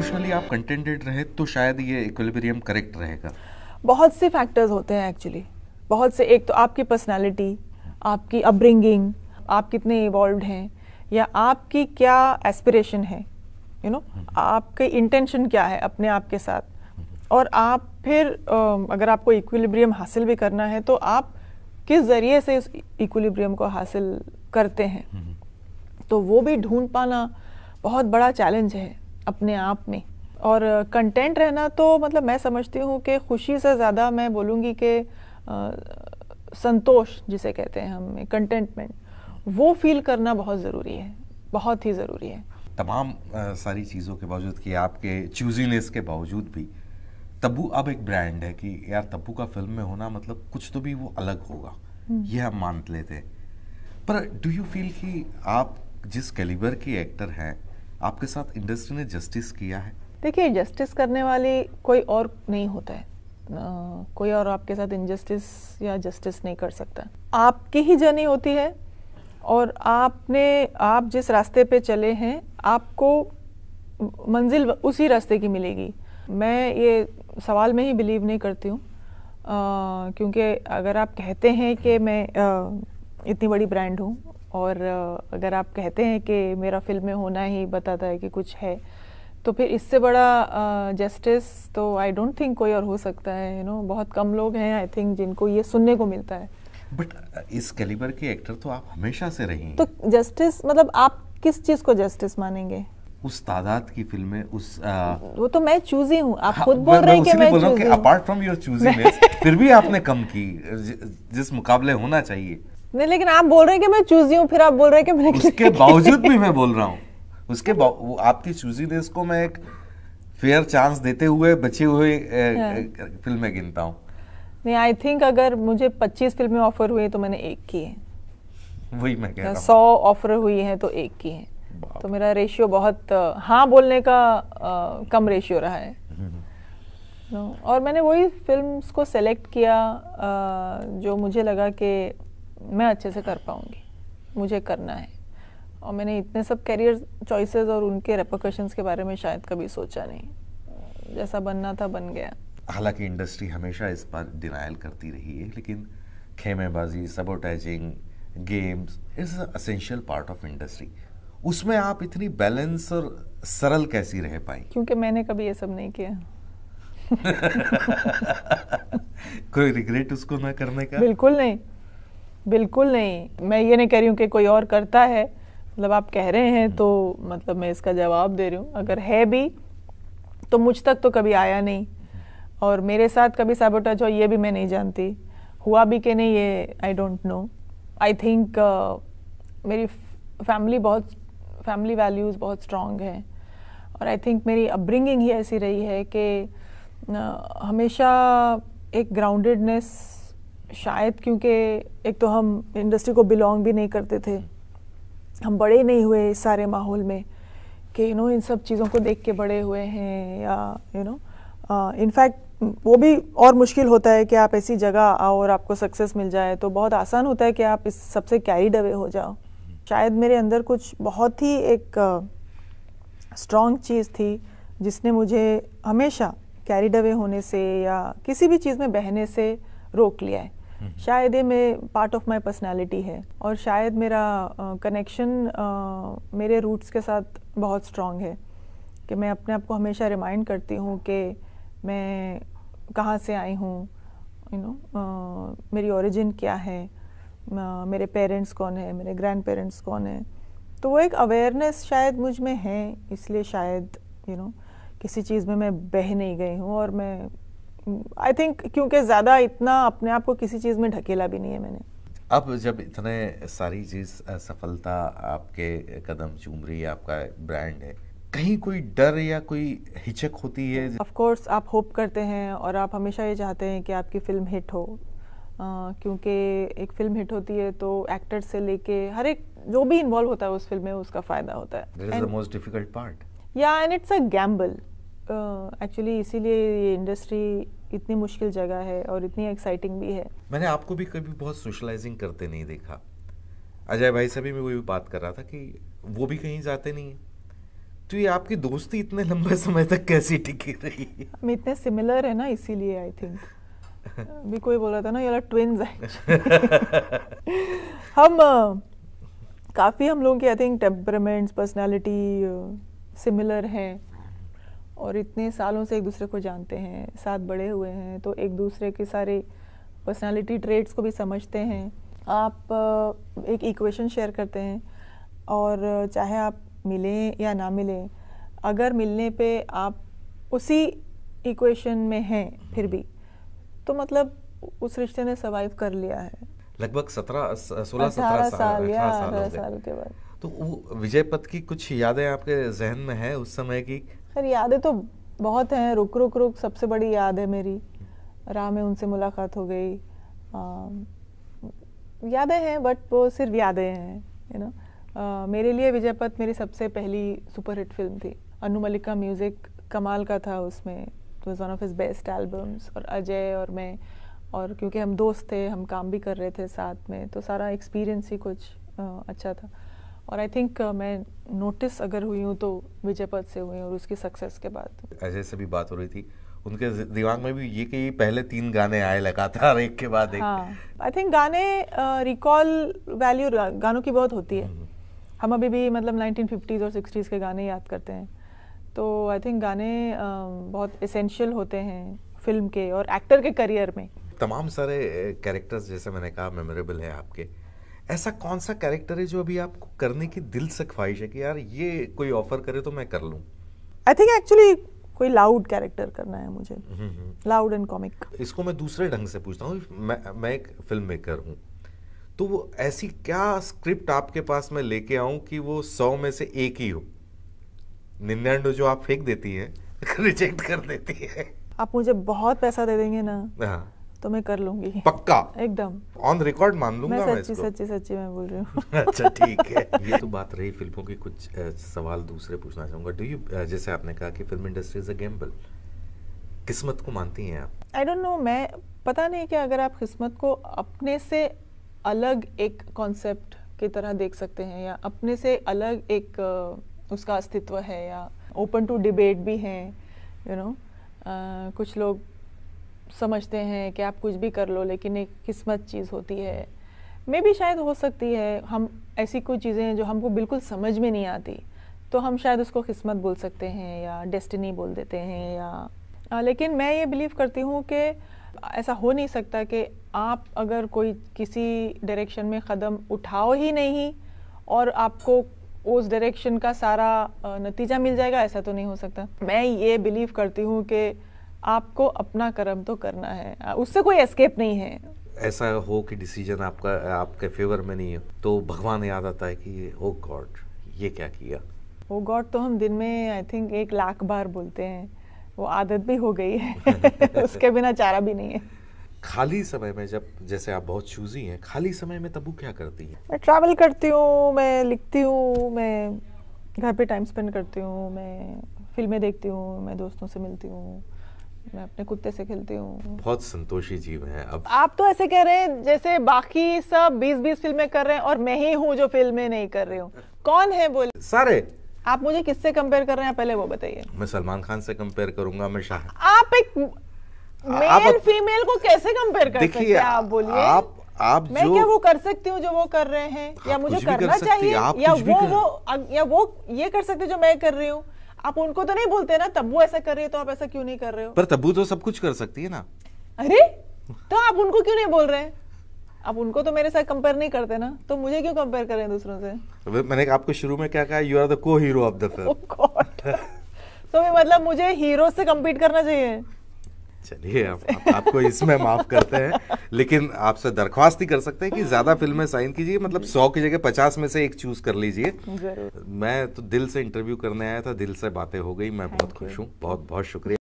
Emotionally आप contented रहे तो शायद ये इक्विलिब्रियम करेक्ट रहेगा। बहुत से फैक्टर्स होते हैं एक्चुअली, बहुत से। एक तो आपकी पर्सनालिटी, आपकी अपब्रिंगिंग, आप कितने इवॉल्व्ड हैं, या आपकी क्या एस्पिरेशन है, आपके इंटेंशन क्या है अपने आप के साथ। और आप फिर अगर आपको इक्विलिब्रियम हासिल भी करना है तो आप किस ज़रिए से इस इक्विलिब्रियम को हासिल करते हैं, तो वो भी ढूंढ पाना बहुत बड़ा चैलेंज है अपने आप में। और कंटेंट रहना तो मतलब मैं समझती हूँ कि खुशी से ज़्यादा मैं बोलूँगी कि संतोष जिसे कहते हैं हम, कंटेंटमेंट, वो फील करना बहुत ज़रूरी है, बहुत ही ज़रूरी है। तमाम सारी चीज़ों के बावजूद कि आपके चूजीनेस के बावजूद भी तब्बू अब एक ब्रांड है कि यार तब्बू का फिल्म में होना मतलब कुछ तो भी वो अलग होगा, ये हम मान लेते हैं। पर डू यू फील कि आप जिस कैलिबर के एक्टर हैं आपके साथ इंडस्ट्री ने जस्टिस किया है? देखिए, जस्टिस करने वाली कोई और नहीं होता है, कोई और आपके साथ इनजस्टिस या जस्टिस नहीं कर सकता। आपकी ही जर्नी होती है और आप जिस रास्ते पे चले हैं आपको मंजिल उसी रास्ते की मिलेगी। मैं ये सवाल में ही बिलीव नहीं करती हूँ, क्योंकि अगर आप कहते हैं कि मैं इतनी बड़ी ब्रांड हूँ और अगर आप कहते हैं कि मेरा फिल्म में होना ही बताता है कि कुछ है, तो फिर इससे बड़ा जस्टिस तो आई डोंट थिंक कोई और हो सकता है। बहुत कम लोग हैं आई थिंक जिनको ये सुनने को मिलता है। बट इस कैलिबर के एक्टर तो आप हमेशा से रही हैं। तो जस्टिस मतलब आप किस चीज़ को जस्टिस मानेंगे? उस तादाद की फिल्में, वो तो मैं चूजी हूँ, आप खुद बोल रहे हैं कि मैं चूजी हूँ। अपार्ट फ्रॉम योर चूजीनेस फिर भी आपने कम की जिस मुकाबले होना चाहिए। नहीं, लेकिन आप बोल रहे हैं कि मैं चूजी हूँ, फिर आप बोल रहे हैं कि मैं, उसके बावजूद भी मैं बोल रहा हूँ, आपकी चूजीनेस को मैं एक फेयर चांस देते हुए बचे हुए फिल्में गिनता हूँ। नहीं, आई थिंक अगर मुझे 25 फिल्में ऑफर हुई तो मैंने एक की है। वही मैं कह रहा हूँ। 100 ऑफर हुई है तो एक की है, तो मेरा रेशियो बहुत हाँ बोलने का कम रेशियो रहा है। और मैंने वही फिल्म्स को सेलेक्ट किया जो मुझे लगा कि मैं अच्छे से कर पाऊंगी, मुझे करना है। और मैंने इतने सब कैरियर चॉइसेस और उनके रेपरकशंस के बारे में शायद कभी सोचा नहीं, जैसा बनना था बन गया। हालांकि इंडस्ट्री हमेशा इस पर डिनायल करती रही है, लेकिन खेमेबाजी, sabotaging, games is essential part of industry. उसमें आप इतनी बैलेंस और सरल कैसी रह पाई? क्योंकि मैंने कभी ये सब नहीं किया। कोई रिग्रेट उसको ना करने का? बिल्कुल नहीं, बिल्कुल नहीं। मैं ये नहीं कह रही हूँ कि कोई और करता है, मतलब आप कह रहे हैं तो मतलब मैं इसका जवाब दे रही हूँ। अगर है भी तो मुझ तक तो कभी आया नहीं, और मेरे साथ कभी सैबोटेज हो ये भी मैं नहीं जानती, हुआ भी कि नहीं ये I don't know. I think मेरी फैमिली वैल्यूज़ बहुत स्ट्रॉन्ग है, और आई थिंक मेरी अपब्रिंगिंग ही ऐसी रही है कि हमेशा एक ग्राउंडेडनेस, शायद क्योंकि एक तो हम इंडस्ट्री को बिलोंग भी नहीं करते थे, हम बड़े नहीं हुए इस सारे माहौल में कि इन सब चीज़ों को देख के बड़े हुए हैं, या इनफैक्ट वो भी और मुश्किल होता है कि आप ऐसी जगह आओ और आपको सक्सेस मिल जाए, तो बहुत आसान होता है कि आप इस सबसे कैरीड अवे हो जाओ। शायद मेरे अंदर कुछ बहुत ही एक स्ट्रॉन्ग चीज़ थी जिसने मुझे हमेशा कैरीड अवे होने से या किसी भी चीज़ में बहने से रोक लिया है। शायद ये मैं पार्ट ऑफ माय पर्सनालिटी है, और शायद मेरा कनेक्शन मेरे रूट्स के साथ बहुत स्ट्रॉन्ग है कि मैं अपने आप को हमेशा रिमाइंड करती हूँ कि मैं कहाँ से आई हूँ, मेरी ओरिजिन क्या है, मेरे पेरेंट्स कौन है, मेरे ग्रैंड पेरेंट्स कौन है। तो वो एक अवेयरनेस शायद मुझ में है, इसलिए शायद किसी चीज़ में मैं बह नहीं गई हूँ। और मैं आई थिंक क्योंकि ज़्यादा इतना अपने आप को किसी चीज़ में ढकेला भी नहीं है मैंने। अब जब इतने सारी चीज़ सफलता आपके कदम चूम रही है, आपका ब्रांड है, कहीं कोई डर या कोई हिचक होती है? ऑफ कोर्स आप होप करते हैं और आप हमेशा ये चाहते हैं कि आपकी फिल्म हिट हो, क्योंकि एक फिल्म हिट होती है तो एक्टर से लेके हर एक जो भी इन्वॉल्व होता है उस फिल्म में उसका फ़ायदा होता है। That is the most difficult part. या and it's a gamble actually, इसीलिए ये इंडस्ट्री इतनी मुश्किल जगह है और इतनी एक्साइटिंग भी है। मैंने आपको भी कभी बहुत सोशलाइजिंग करते नहीं देखा। अजय भाई से भी मैं वही बात कर रहा था कि वो भी कहीं जाते नहीं है, तो ये आपकी दोस्ती इतने लंबे समय तक कैसी टिकी रही? हम इतने सिमिलर है ना, इसीलिए आई थिंक। अभी कोई बोल रहा था ना ये ट्विंस है। हम काफ़ी हम लोगों के I think temperaments, personality similar हैं, और इतने सालों से एक दूसरे को जानते हैं, साथ बड़े हुए हैं, तो एक दूसरे के सारे पर्सनालिटी ट्रेट्स को भी समझते हैं। आप एक इक्वेशन शेयर करते हैं, और चाहे आप मिलें या ना मिलें, अगर मिलने पे आप उसी इक्वेशन में हैं फिर भी, तो मतलब उस रिश्ते ने सर्वाइव कर लिया है। लगभग 16-17 साल या 18 साल के बाद। तो वो विजयपथ की कुछ यादें आपके जहन में है उस समय की? खैर यादें तो बहुत हैं। रुक रुक रुक सबसे बड़ी याद है मेरी, राह में उनसे मुलाकात हो गई। यादें हैं, बट वो सिर्फ यादें हैं, यू नो। मेरे लिए विजयपथ मेरी सबसे पहली सुपरहिट फिल्म थी। अनु मलिक का म्यूज़िक कमाल का था उसमें, it was one of his best albums. और अजय और मैं, और क्योंकि हम दोस्त थे, हम काम भी कर रहे थे साथ में, तो सारा एक्सपीरियंस ही कुछ अच्छा था। और आई थिंक मैं नोटिस अगर हुई हूँ तो विजयपथ से हुई, और उसकी सक्सेस के बाद। अजय से भी बात हो रही थी, उनके दिमाग में भी ये कि पहले 3 गाने आए लगातार एक के बाद एक। हाँ, आई थिंक गाने रिकॉल वैल्यू गानों की बहुत होती है। हम अभी भी मतलब 1950s और 60s के गाने याद करते हैं, तो आई थिंक गाने बहुत एसेंशियल होते हैं फिल्म के और एक्टर के करियर में। तमाम सारे कैरेक्टर्स जैसे मैंने कहा मेमोरेबल है आपके। ऐसा कौन सा कैरेक्टर है जो अभी आपको करने की दिल से ख्वाहिश है कि यार ये कोई ऑफर करे तो मैं कर लूं? आई थिंक एक्चुअली कोई लाउड कैरेक्टर करना है मुझे, लाउड एंड कॉमिक। इसको मैं दूसरे ढंग से पूछता हूँ। मैं एक फिल्म मेकर हूँ, तो वो ऐसी क्या स्क्रिप्ट आपके पास मैं लेके आऊं कि वो 100 में से एक ही हो? 99 जो आप फेंक देती है, रिजेक्ट कर देती है। आप मुझे बहुत पैसा दे देंगे ना, हाँ, तो मैं कर लूंगी, पक्का एकदम ऑन रिकॉर्ड मान लूंगा मैं सच्ची इसको। सच्ची सच्ची मैं बोल रही हूँ। अच्छा ठीक है। ये तो बात रही फिल्मों की। कुछ सवाल दूसरे पूछना चाहूंगा। डू यू, जैसे आपने कहा कि film industry is a gamble, किस्मत को मानती हैं आप? आई डोंट नो, मैं पता नहीं कि अगर आप किस्मत को अपने से अलग एक कॉन्सेप्ट की तरह देख सकते हैं, या अपने से अलग एक उसका अस्तित्व है, या ओपन टू डिबेट भी हैं, यू नो। कुछ लोग समझते हैं कि आप कुछ भी कर लो, लेकिन एक किस्मत चीज़ होती है। मे भी शायद हो सकती है, हम ऐसी कोई चीज़ें हैं जो हमको बिल्कुल समझ में नहीं आती, तो हम शायद उसको किस्मत बोल सकते हैं, या डेस्टिनी बोल देते हैं, या लेकिन मैं ये बिलीव करती हूँ कि ऐसा हो नहीं सकता कि आप अगर कोई किसी डायरेक्शन में कदम उठाओ ही नहीं और आपको उस डायरेक्शन का सारा नतीजा मिल जाएगा, ऐसा तो नहीं हो सकता। मैं ये बिलीव करती हूँ कि आपको अपना कर्म तो करना है, उससे कोई एस्केप नहीं है। ऐसा हो कि डिसीजन आपका आपके फेवर में नहीं हो, तो भगवान याद आता है कि ओ गॉड ये क्या किया। ओ गॉड तो हम दिन में आई थिंक 1,00,000 बार बोलते हैं, वो आदत भी हो गई है। उसके बिना चारा भी नहीं है। खाली समय में, जब जैसे आप बहुत चूजी हैं, खाली समय में तब्बू क्या करती हैं? मैं ट्रैवल करती हूँ, मैं लिखती हूँ, मैं घर पे टाइम स्पेंड करती हूँ, मैं फिल्में देखती हूँ, मैं दोस्तों से मिलती हूँ, मैं अपने कुत्ते से खेलती हूँ। बहुत संतोषी जीव हैं। अब आप तो ऐसे कह रहे हैं जैसे बाकी सब 20-20 फिल्में कर रहे हैं और मैं ही हूँ जो फिल्में नहीं कर रही हूँ। कौन है बोले? सारे। आप मुझे किससे कंपेयर कर रहे हैं, पहले वो बताइए। मैं सलमान खान से कंपेयर करूंगा, मैं शाह। आप एक मेल फीमेल को कैसे कंपेयर कर सकते हैं? आप बोलिए। आप मैं जो क्या वो कर सकती हूँ जो वो कर रहे हैं, या मुझे करना चाहिए, या वो ये कर सकते जो मैं कर रही हूँ? आप उनको तो नहीं बोलते ना, तब्बू ऐसा कर रही है तो आप ऐसा क्यों नहीं कर रहे हो? पर तब्बू तो सब कुछ कर सकती है ना। अरे तो आप उनको क्यों नहीं बोल रहे हैं? आप उनको तो मेरे साथ कंपेयर नहीं करते ना, तो मुझे क्यों कंपेयर कर रहे हैं दूसरों से? मैंने आपको शुरू में क्या कहा, यू आर द को हीरो ऑफ द फिल्म। तो मतलब मुझे हीरो से compete करना चाहिए? चलिए आपको इसमें माफ करते हैं, लेकिन आपसे दरख्वास्त ही कर सकते हैं कि ज्यादा फिल्में साइन कीजिए, मतलब 100 की जगह 50 में से एक चूज कर लीजिए। जरूर। मैं तो दिल से इंटरव्यू करने आया था, दिल से बातें हो गई, मैं बहुत खुश हूँ। बहुत बहुत शुक्रिया।